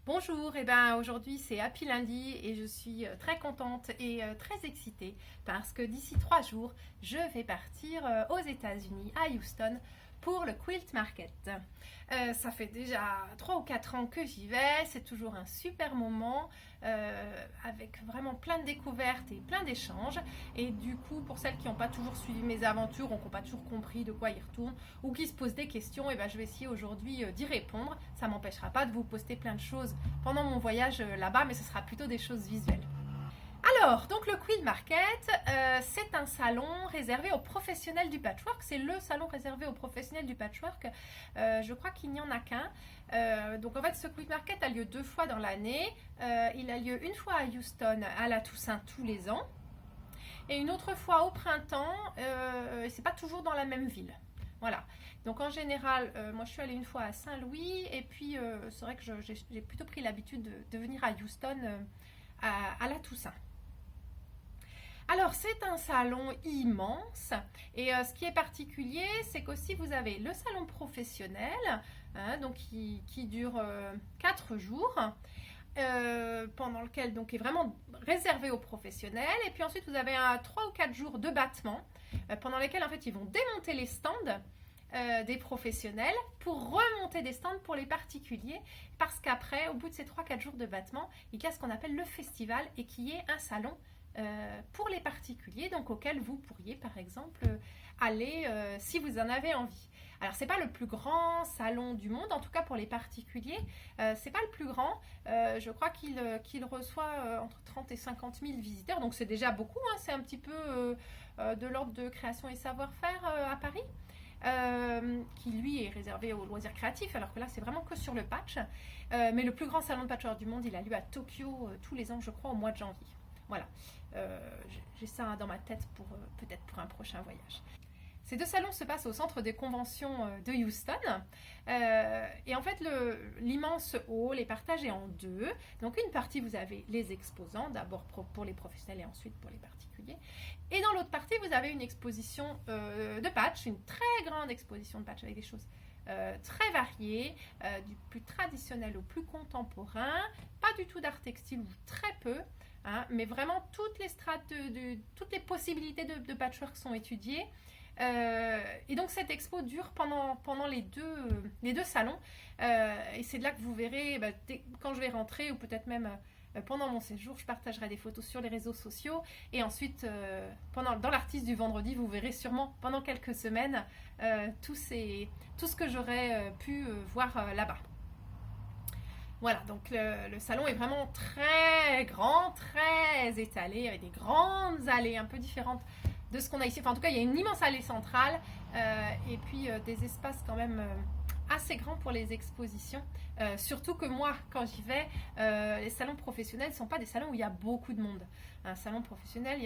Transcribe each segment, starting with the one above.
Bonjour, aujourd'hui c'est Happy Lundi et je suis très contente et très excitée parce que d'ici 3 jours, je vais partir aux États-Unis, à Houston, pour le Quilt Market. Ça fait déjà 3 ou 4 ans que j'y vais, c'est toujours un super moment avec vraiment plein de découvertes et plein d'échanges. Et du coup, pour celles qui n'ont pas toujours suivi mes aventures ou qui n'ont pas toujours compris de quoi ils retournent ou qui se posent des questions, je vais essayer aujourd'hui d'y répondre. Ça ne m'empêchera pas de vous poster plein de choses pendant mon voyage là-bas, mais ce sera plutôt des choses visuelles. Alors, donc le Quilt Market, c'est un salon réservé aux professionnels du patchwork. C'est le salon réservé aux professionnels du patchwork. Je crois qu'il n'y en a qu'un. Donc en fait, ce Quilt Market a lieu 2 fois dans l'année. Il a lieu une fois à Houston, à la Toussaint, tous les ans. Et une autre fois au printemps. C'est pas toujours dans la même ville. Voilà. Donc en général, moi je suis allée une fois à Saint-Louis. Et puis c'est vrai que j'ai plutôt pris l'habitude de venir à Houston à la Toussaint. Alors, c'est un salon immense et ce qui est particulier, c'est qu'aussi vous avez le salon professionnel, donc qui dure 4 jours, pendant lequel donc est vraiment réservé aux professionnels. Et puis ensuite, vous avez 3 ou 4 jours de battement, pendant lesquels en fait ils vont démonter les stands des professionnels pour remonter des stands pour les particuliers, parce qu'après, au bout de ces 3-4 jours de battement, il y a ce qu'on appelle le festival et qui est un salon pour les particuliers, donc auquel vous pourriez par exemple aller si vous en avez envie. Alors c'est pas le plus grand salon du monde, en tout cas pour les particuliers, c'est pas le plus grand. Je crois qu'il reçoit entre 30 et 50 000 visiteurs, donc c'est déjà beaucoup, c'est un petit peu de l'ordre de création et savoir-faire à Paris. Qui lui est réservé aux loisirs créatifs, alors que là c'est vraiment que sur le patch. Mais le plus grand salon de patchwork du monde, il a lieu à Tokyo tous les ans, je crois, au mois de janvier. Voilà, j'ai ça dans ma tête pour peut-être pour un prochain voyage. Ces 2 salons se passent au centre des conventions de Houston. Et en fait, l'immense hall est partagé en 2. Donc, une partie, vous avez les exposants, d'abord pour les professionnels et ensuite pour les particuliers. Et dans l'autre partie, vous avez une exposition de patch, une très grande exposition de patch avec des choses très variées, du plus traditionnel au plus contemporain, pas du tout d'art textile ou très peu. Mais vraiment toutes les strates, toutes les possibilités de patchwork sont étudiées. Et donc cette expo dure pendant les deux salons. Et c'est de là que vous verrez, quand je vais rentrer, ou peut-être même pendant mon séjour, je partagerai des photos sur les réseaux sociaux. Et ensuite, dans l'artiste du vendredi, vous verrez sûrement pendant quelques semaines tout ce que j'aurais pu voir là-bas. Voilà, donc le salon est vraiment très grand, très étalé, avec des grandes allées un peu différentes de ce qu'on a ici. Enfin, en tout cas, il y a une immense allée centrale et puis des espaces quand même assez grands pour les expositions. Surtout que moi, quand j'y vais, les salons professionnels ne sont pas des salons où il y a beaucoup de monde. Un salon professionnel,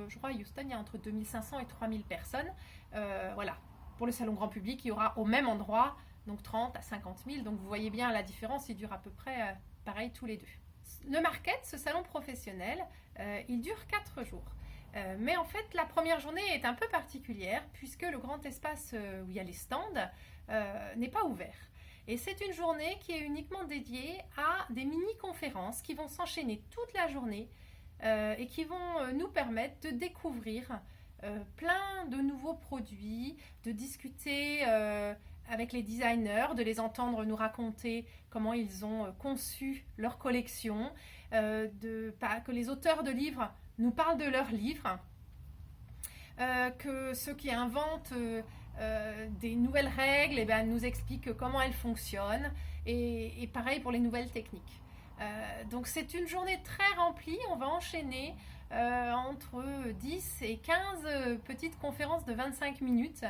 je crois à Houston, il y a entre 2500 et 3000 personnes. Voilà. Pour le salon grand public, il y aura au même endroit donc 30 à 50 000. Donc vous voyez bien la différence, il dure à peu près pareil tous les 2. Le market, ce salon professionnel, il dure 4 jours. Mais en fait, la première journée est un peu particulière puisque le grand espace où il y a les stands n'est pas ouvert. Et c'est une journée qui est uniquement dédiée à des mini-conférences qui vont s'enchaîner toute la journée et qui vont nous permettre de découvrir plein de nouveaux produits, de discuter avec les designers, de les entendre nous raconter comment ils ont conçu leur collection, que les auteurs de livres nous parlent de leurs livres, que ceux qui inventent des nouvelles règles nous expliquent comment elles fonctionnent, et pareil pour les nouvelles techniques. Donc c'est une journée très remplie, on va enchaîner entre 10 et 15 petites conférences de 25 minutes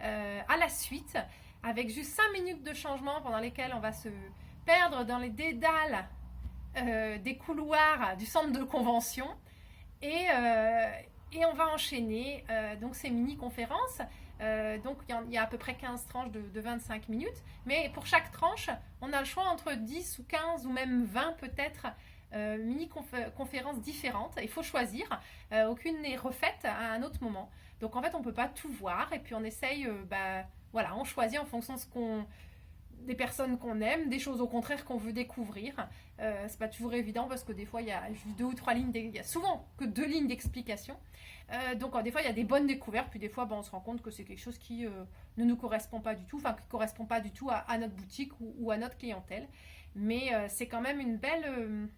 à la suite, avec juste 5 minutes de changement pendant lesquelles on va se perdre dans les dédales des couloirs du centre de convention et on va enchaîner donc ces mini-conférences. Donc il y a à peu près 15 tranches de 25 minutes, mais pour chaque tranche, on a le choix entre 10 ou 15 ou même 20 peut-être mini-conférences différentes. Il faut choisir, aucune n'est refaite à un autre moment. Donc en fait, on ne peut pas tout voir et puis on essaye, voilà, on choisit en fonction des personnes qu'on aime, des choses au contraire qu'on veut découvrir. C'est pas toujours évident parce que des fois il y a juste 2 ou 3 lignes, il y a souvent que 2 lignes d'explication. Donc des fois il y a des bonnes découvertes, puis des fois on se rend compte que c'est quelque chose qui ne nous correspond pas du tout, enfin qui ne correspond pas du tout à notre boutique ou à notre clientèle. Mais c'est quand même une belle,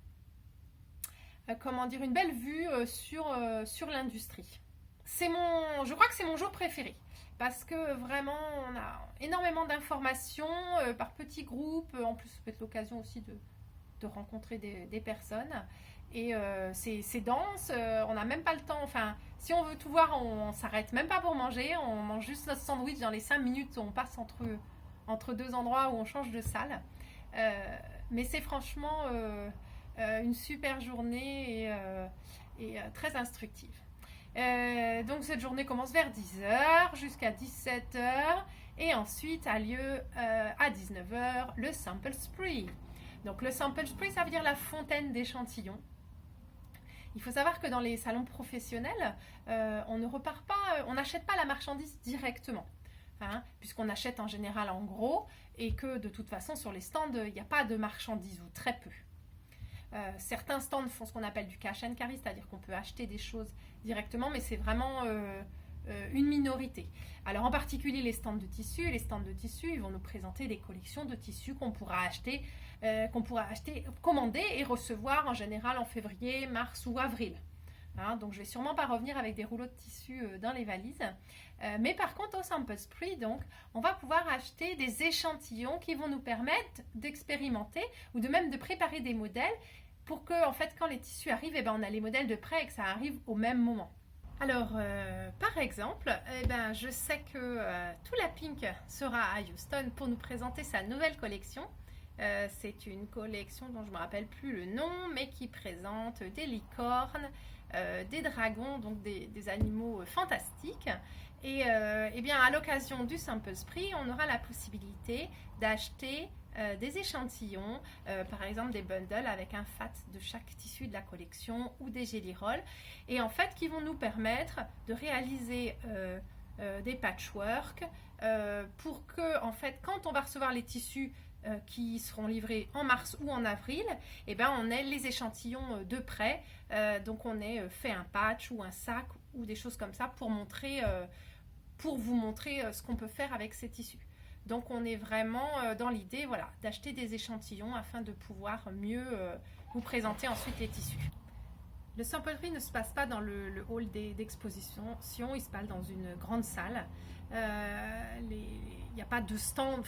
une belle vue sur l'industrie. Je crois que c'est mon jour préféré parce que vraiment on a énormément d'informations par petits groupes. En plus, ça peut être l'occasion aussi de rencontrer des personnes. Et c'est dense, on n'a même pas le temps. Enfin, si on veut tout voir, on s'arrête même pas pour manger. On mange juste notre sandwich dans les 5 minutes où on passe entre 2 endroits où on change de salle. Mais c'est franchement une super journée et très instructive. Donc cette journée commence vers 10h jusqu'à 17h et ensuite a lieu à 19h le sample spree. Donc le sample spree, ça veut dire la fontaine d'échantillons. Il faut savoir que dans les salons professionnels, on ne repart pas, on n'achète pas la marchandise directement, puisqu'on achète en général en gros et que de toute façon sur les stands, il n'y a pas de marchandise ou très peu. Certains stands font ce qu'on appelle du cash and carry, c'est-à-dire qu'on peut acheter des choses directement, mais c'est vraiment une minorité. Alors en particulier les stands de tissus, ils vont nous présenter des collections de tissus qu'on pourra acheter, commander et recevoir en général en février, mars ou avril. Donc je vais sûrement pas revenir avec des rouleaux de tissu dans les valises. Mais par contre au sample spree, donc, on va pouvoir acheter des échantillons qui vont nous permettre d'expérimenter ou de même de préparer des modèles pour que en fait quand les tissus arrivent, on a les modèles de près et que ça arrive au même moment. Alors par exemple, je sais que Tula Pink sera à Houston pour nous présenter sa nouvelle collection. C'est une collection dont je ne me rappelle plus le nom, mais qui présente des licornes, des dragons, donc des animaux fantastiques. Et bien à l'occasion du sample spree, on aura la possibilité d'acheter des échantillons, par exemple des bundles avec un fat de chaque tissu de la collection ou des jelly rolls, et en fait qui vont nous permettre de réaliser des patchwork pour que en fait quand on va recevoir les tissus qui seront livrés en mars ou en avril, on ait les échantillons de près, donc on ait fait un patch ou un sac ou des choses comme ça pour vous montrer ce qu'on peut faire avec ces tissus. Donc on est vraiment dans l'idée d'acheter des échantillons afin de pouvoir mieux vous présenter ensuite les tissus. Le sample spree ne se passe pas dans le hall d'exposition, il se passe dans une grande salle. Il n'y a pas de stand,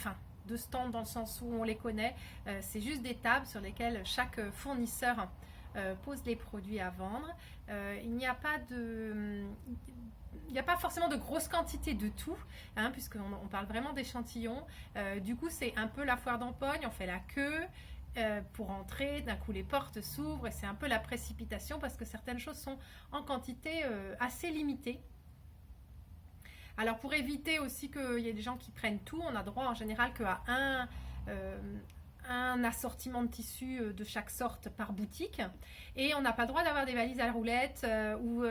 de stand dans le sens où on les connaît, c'est juste des tables sur lesquelles chaque fournisseur pose les produits à vendre. Il n'y a pas forcément de grosses quantités de tout, puisqu'on parle vraiment d'échantillons. Du coup, c'est un peu la foire d'empoigne, on fait la queue pour entrer, d'un coup les portes s'ouvrent et c'est un peu la précipitation parce que certaines choses sont en quantité assez limitée. Alors pour éviter aussi qu'il y ait des gens qui prennent tout, on a droit en général qu'à un assortiment de tissus de chaque sorte par boutique et on n'a pas le droit d'avoir des valises à roulettes ou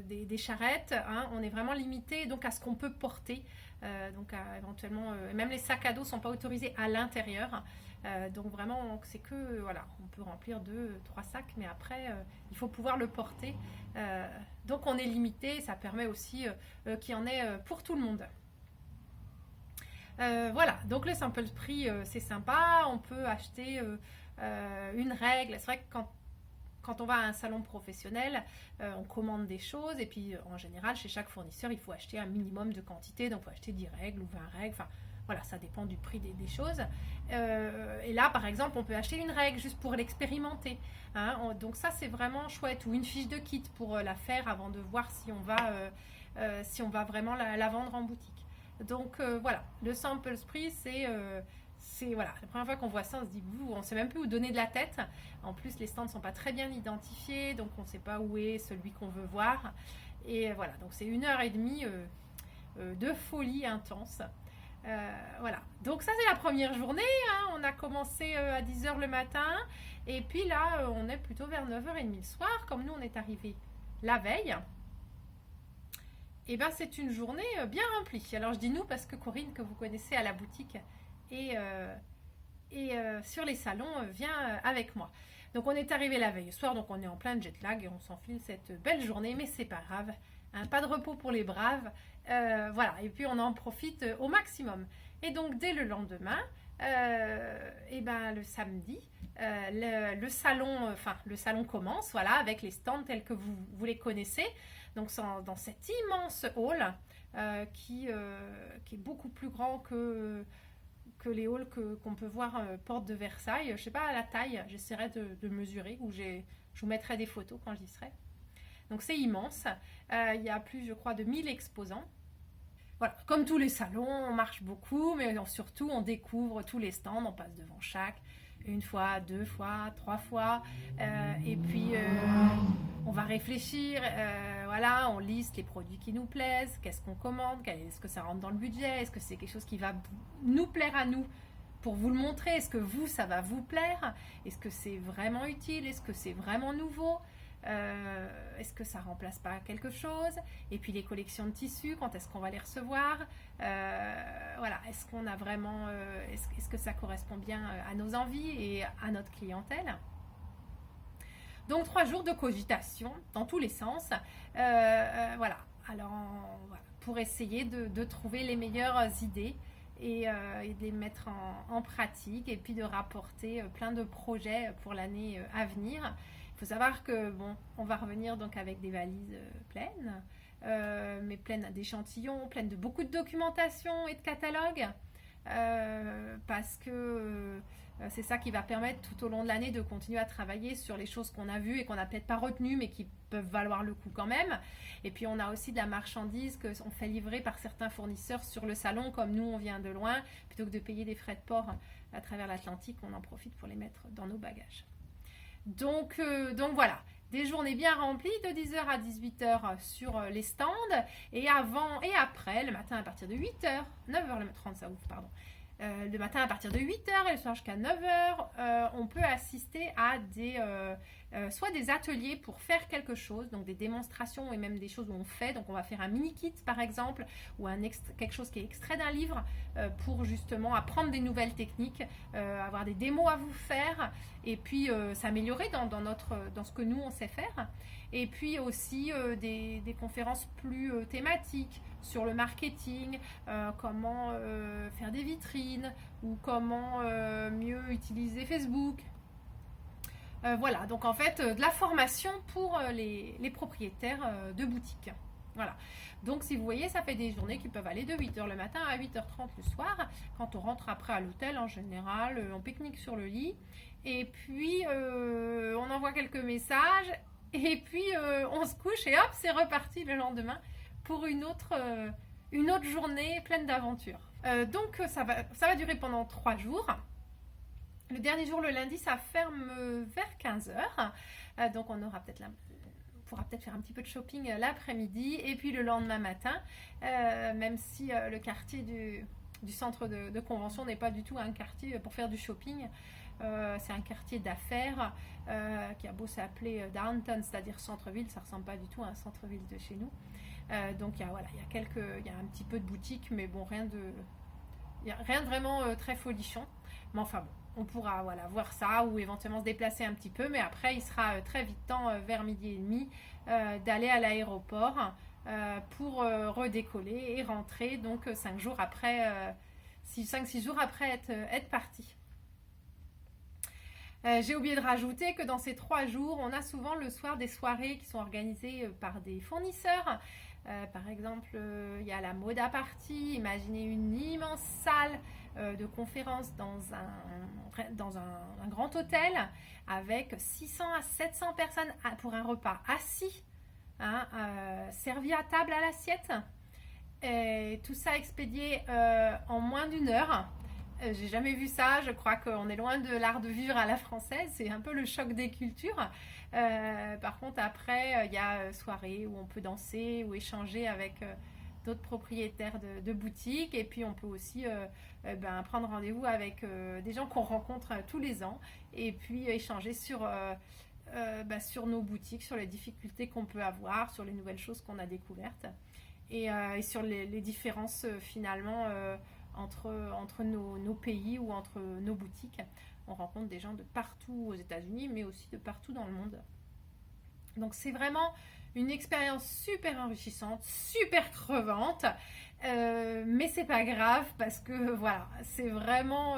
des charrettes, on est vraiment limité donc à ce qu'on peut porter, éventuellement même les sacs à dos ne sont pas autorisés à l'intérieur, donc vraiment c'est que on peut remplir 2-3 sacs mais après il faut pouvoir le porter, donc on est limité, ça permet aussi qu'il y en ait pour tout le monde. Donc le sample spree c'est sympa, on peut acheter une règle, c'est vrai que quand on va à un salon professionnel, on commande des choses et puis en général chez chaque fournisseur il faut acheter un minimum de quantité, donc il faut acheter 10 règles ou 20 règles, ça dépend du prix des choses. Et là par exemple on peut acheter une règle juste pour l'expérimenter, donc ça c'est vraiment chouette, ou une fiche de kit pour la faire avant de voir si on va vraiment la vendre en boutique. Donc le sample spree c'est la première fois qu'on voit ça on se dit on ne sait même plus où donner de la tête. En plus les stands ne sont pas très bien identifiés, donc on ne sait pas où est celui qu'on veut voir, et donc c'est 1h30 de folie intense. Donc ça c'est la première journée, on a commencé à 10h le matin et puis là on est plutôt vers 9h30 le soir, comme nous on est arrivé la veille. Et c'est une journée bien remplie. Alors je dis nous parce que Corinne, que vous connaissez à la boutique, sur les salons, viens avec moi. Donc on est arrivé la veille soir, donc on est en plein jet lag et on s'enfile cette belle journée, mais c'est pas grave, hein, pas de repos pour les braves, voilà, et puis on en profite au maximum. Et donc dès le lendemain, et ben le samedi, le salon commence, voilà, avec les stands tels que vous les connaissez, donc dans cet immense hall qui est beaucoup plus grand que les halls qu'on peut voir porte de Versailles. Je sais pas la taille, j'essaierai de mesurer, ou je vous mettrai des photos quand j'y serai. Donc c'est immense, il y a plus je crois de 1000 exposants. Voilà, comme tous les salons, on marche beaucoup, mais surtout on découvre tous les stands, on passe devant chaque, une fois, deux fois, trois fois, et puis on va réfléchir, voilà, on liste les produits qui nous plaisent, qu'est-ce qu'on commande, est-ce que ça rentre dans le budget, est-ce que c'est quelque chose qui va nous plaire à nous pour vous le montrer, est-ce que ça va vous plaire, est-ce que c'est vraiment utile, est-ce que c'est vraiment nouveau, est-ce que ça remplace pas quelque chose, et puis les collections de tissus, quand est-ce qu'on va les recevoir, voilà, est-ce qu'on a vraiment, est-ce que ça correspond bien à nos envies et à notre clientèle. Donc 3 jours de cogitation dans tous les sens, voilà, alors voilà, pour essayer de trouver les meilleures idées et de les mettre en pratique, et puis de rapporter plein de projets pour l'année à venir. Il faut savoir que bon, on va revenir donc avec des valises pleines, mais pleines d'échantillons, pleines de beaucoup de documentation et de catalogues, parce que c'est ça qui va permettre tout au long de l'année de continuer à travailler sur les choses qu'on a vues et qu'on n'a peut-être pas retenues, mais qui peuvent valoir le coup quand même. Et puis on a aussi de la marchandise qu'on fait livrer par certains fournisseurs sur le salon, comme nous on vient de loin, plutôt que de payer des frais de port à travers l'Atlantique, on en profite pour les mettre dans nos bagages. Donc voilà, des journées bien remplies de 10h à 18h sur les stands, et avant et après, le matin à partir de 8h, 9h le 30, ça ouf, pardon. Le matin à partir de 8h et le soir jusqu'à 9h, on peut assister à soit des ateliers pour faire quelque chose, donc des démonstrations et même des choses où on fait. Donc on va faire un mini kit par exemple, ou quelque chose qui est extrait d'un livre, pour justement apprendre des nouvelles techniques, avoir des démos à vous faire, et puis s'améliorer dans ce que nous on sait faire. Et puis aussi des conférences plus thématiques sur le marketing, comment faire des vitrines, ou comment mieux utiliser Facebook. Voilà, donc en fait de la formation pour les propriétaires de boutiques. Voilà, donc si vous voyez, ça fait des journées qui peuvent aller de 8h le matin à 8h30 le soir. Quand on rentre après à l'hôtel, en général, on pique-nique sur le lit, et puis on envoie quelques messages, et puis on se couche, et hop, c'est reparti le lendemain pour une autre journée pleine d'aventures. Donc ça va durer pendant 3 jours. Le dernier jour, le lundi, ça ferme vers 15h. Donc on pourra peut-être faire un petit peu de shopping l'après-midi. Et puis le lendemain matin, même si le quartier du centre de convention n'est pas du tout un quartier pour faire du shopping, c'est un quartier d'affaires qui a beau s'appeler downtown, c'est-à-dire centre-ville, ça ne ressemble pas du tout à un centre-ville de chez nous. Donc il y a un petit peu de boutiques, mais bon, rien de vraiment très folichon. Mais enfin bon, on pourra voir ça, ou éventuellement se déplacer un petit peu, mais après il sera très vite temps, vers 12h30, d'aller à l'aéroport pour redécoller et rentrer, donc 5 jours après, 5-6 jours après être parti. J'ai oublié de rajouter que dans ces 3 jours, on a souvent le soir des soirées qui sont organisées par des fournisseurs. Par exemple, il y a la Moda Party. Imaginez une immense salle de conférence dans un grand hôtel avec 600 à 700 personnes pour un repas assis, hein, servi à table à l'assiette. Et tout ça expédié en moins d'1 heure. J'ai jamais vu ça, je crois qu'on est loin de l'art de vivre à la française, c'est un peu le choc des cultures. Par contre, après, il y a soirée où on peut danser ou échanger avec d'autres propriétaires de boutiques, et puis on peut aussi prendre rendez-vous avec des gens qu'on rencontre tous les ans, et puis échanger sur nos boutiques, sur les difficultés qu'on peut avoir, sur les nouvelles choses qu'on a découvertes, et sur les différences finalement entre nos pays ou entre nos boutiques. On rencontre des gens de partout aux États-Unis, mais aussi de partout dans le monde. Donc c'est vraiment une expérience super enrichissante, super crevante, mais c'est pas grave parce que voilà, c'est vraiment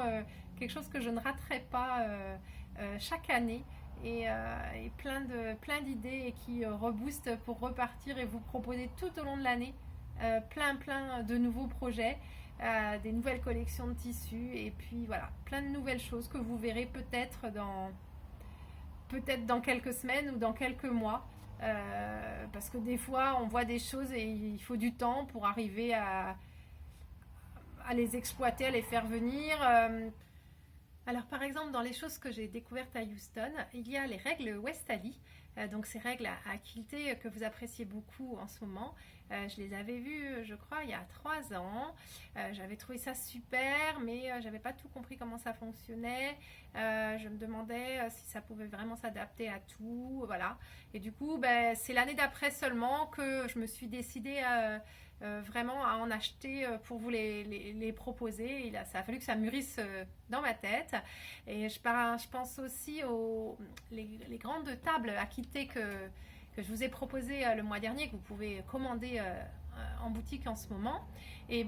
quelque chose que je ne raterai pas chaque année et plein d'idées et qui reboostent pour repartir et vous proposer tout au long de l'année plein de nouveaux projets, des nouvelles collections de tissus et puis voilà, plein de nouvelles choses que vous verrez peut-être dans quelques semaines ou dans quelques mois. Parce que des fois on voit des choses et il faut du temps pour arriver à les exploiter, à les faire venir. Alors par exemple dans les choses que j'ai découvertes à Houston, il y a les règles Westali, donc ces règles à quilter que vous appréciez beaucoup en ce moment. Je les avais vues je crois il y a 3 ans, j'avais trouvé ça super mais j'avais pas tout compris comment ça fonctionnait. Je me demandais si ça pouvait vraiment s'adapter à tout, voilà. Et du coup c'est l'année d'après seulement que je me suis décidée vraiment à en acheter pour vous les proposer. Et là, ça a fallu que ça mûrisse dans ma tête. Et je pense aussi aux les grandes tables à quitter que je vous ai proposées le mois dernier, que vous pouvez commander en boutique en ce moment. Et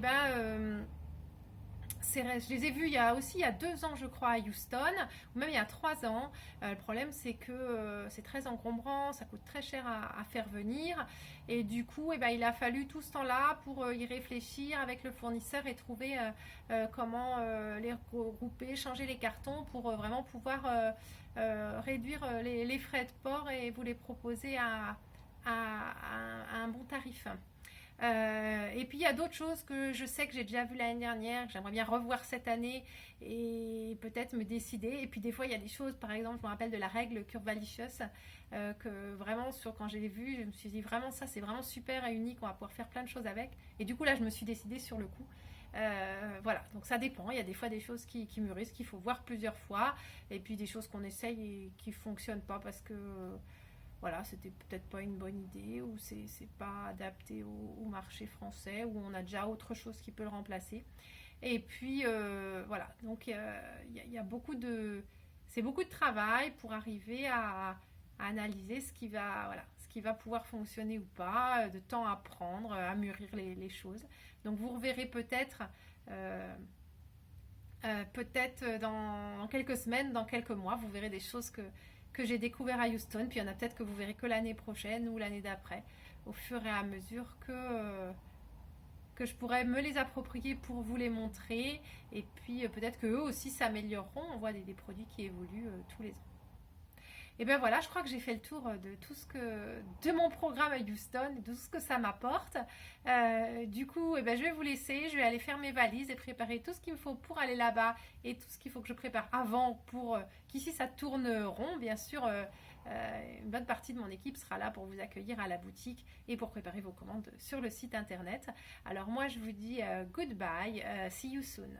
je les ai vus il y a 2 ans je crois à Houston, ou même il y a 3 ans. Le problème c'est que c'est très encombrant, ça coûte très cher à faire venir et du coup il a fallu tout ce temps là pour y réfléchir avec le fournisseur et trouver comment les regrouper, changer les cartons pour vraiment pouvoir réduire les frais de port et vous les proposer à un bon tarif. Et puis il y a d'autres choses que je sais que j'ai déjà vues l'année dernière, que j'aimerais bien revoir cette année et peut-être me décider. Et puis des fois il y a des choses, par exemple je me rappelle de la règle Curvalicious, que vraiment quand je l'ai vue, je me suis dit vraiment ça c'est vraiment super et unique, on va pouvoir faire plein de choses avec. Et du coup là je me suis décidée sur le coup. Voilà, donc ça dépend, il y a des fois des choses qui mûrissent, qu'il faut voir plusieurs fois, et puis des choses qu'on essaye et qui ne fonctionnent pas parce que voilà, c'était peut-être pas une bonne idée ou c'est pas adapté au marché français ou on a déjà autre chose qui peut le remplacer. Et puis voilà, donc il y a c'est beaucoup de travail pour arriver à analyser ce qui va pouvoir fonctionner ou pas, de temps à prendre, à mûrir les choses. Donc vous reverrez peut-être dans quelques semaines, dans quelques mois, vous verrez des choses que j'ai découvert à Houston, puis il y en a peut-être que vous verrez que l'année prochaine ou l'année d'après, au fur et à mesure que je pourrais me les approprier pour vous les montrer, et puis peut-être qu'eux aussi s'amélioreront, on voit des produits qui évoluent tous les ans. Et ben voilà, je crois que j'ai fait le tour de mon programme à Houston, de tout ce que ça m'apporte. Du coup, je vais vous laisser, je vais aller faire mes valises et préparer tout ce qu'il me faut pour aller là-bas et tout ce qu'il faut que je prépare avant pour qu'ici ça tourne rond. Bien sûr, une bonne partie de mon équipe sera là pour vous accueillir à la boutique et pour préparer vos commandes sur le site internet. Alors moi, je vous dis goodbye, see you soon.